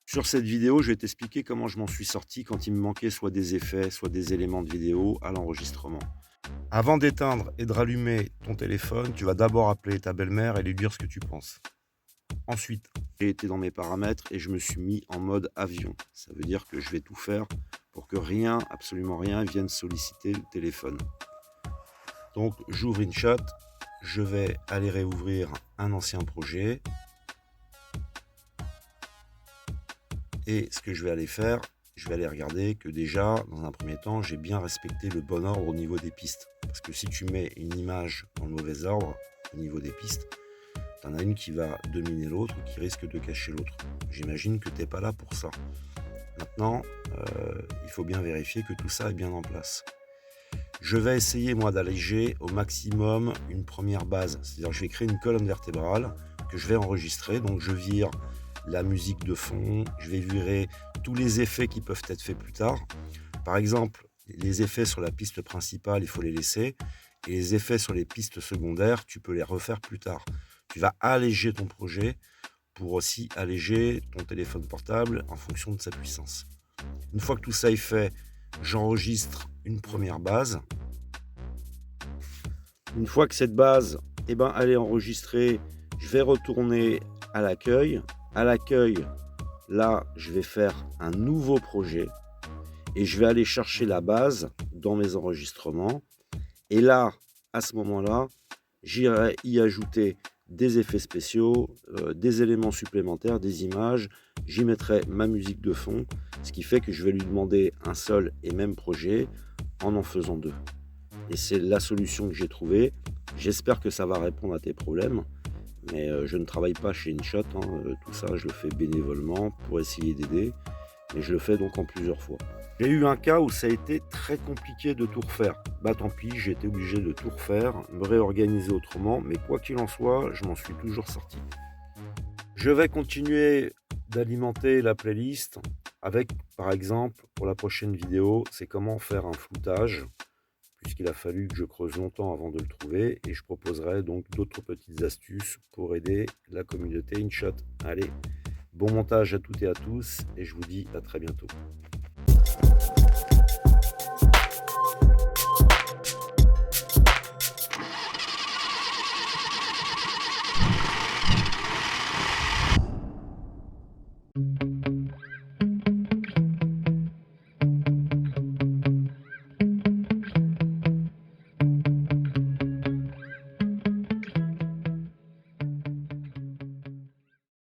Sur cette vidéo, je vais t'expliquer comment je m'en suis sorti quand il me manquait soit des effets, soit des éléments de vidéo à l'enregistrement. Avant d'éteindre et de rallumer ton téléphone, tu vas d'abord appeler ta belle-mère et lui dire ce que tu penses. Ensuite, j'ai été dans mes paramètres et je me suis mis en mode avion. Ça veut dire que je vais tout faire pour que rien, absolument rien, vienne solliciter le téléphone. Donc, j'ouvre InShot, je vais aller réouvrir un ancien projet. Et ce que je vais aller faire, je vais aller regarder que déjà, dans un premier temps, j'ai bien respecté le bon ordre au niveau des pistes. Parce que si tu mets une image dans le mauvais ordre, au niveau des pistes, tu en as une qui va dominer l'autre, qui risque de cacher l'autre. J'imagine que tu n'es pas là pour ça. Maintenant, il faut bien vérifier que tout ça est bien en place. Je vais essayer, moi, d'alléger au maximum une première base. C'est-à-dire que je vais créer une colonne vertébrale que je vais enregistrer. Donc, je vire la musique de fond, je vais virer tous les effets qui peuvent être faits plus tard. Par exemple, les effets sur la piste principale, il faut les laisser. Et les effets sur les pistes secondaires, tu peux les refaire plus tard. Tu vas alléger ton projet pour aussi alléger ton téléphone portable en fonction de sa puissance. Une fois que tout ça est fait, j'enregistre une première base. Une fois que cette base, elle est enregistrée, je vais retourner à l'accueil. À l'accueil, là, je vais faire un nouveau projet et je vais aller chercher la base dans mes enregistrements. Et là, à ce moment-là, j'irai y ajouter des effets spéciaux, des éléments supplémentaires, des images. J'y mettrai ma musique de fond, ce qui fait que je vais lui demander un seul et même projet en faisant deux. Et c'est la solution que j'ai trouvée. J'espère que ça va répondre à tes problèmes. Mais je ne travaille pas chez InShot, tout ça je le fais bénévolement pour essayer d'aider. Et je le fais donc en plusieurs fois. J'ai eu un cas où ça a été très compliqué de tout refaire. Bah tant pis, j'ai été obligé de tout refaire, me réorganiser autrement, mais quoi qu'il en soit, je m'en suis toujours sorti. Je vais continuer d'alimenter la playlist avec, par exemple, pour la prochaine vidéo, c'est comment faire un floutage, puisqu'il a fallu que je creuse longtemps avant de le trouver, et je proposerai donc d'autres petites astuces pour aider la communauté InShot. Allez, bon montage à toutes et à tous, et je vous dis à très bientôt.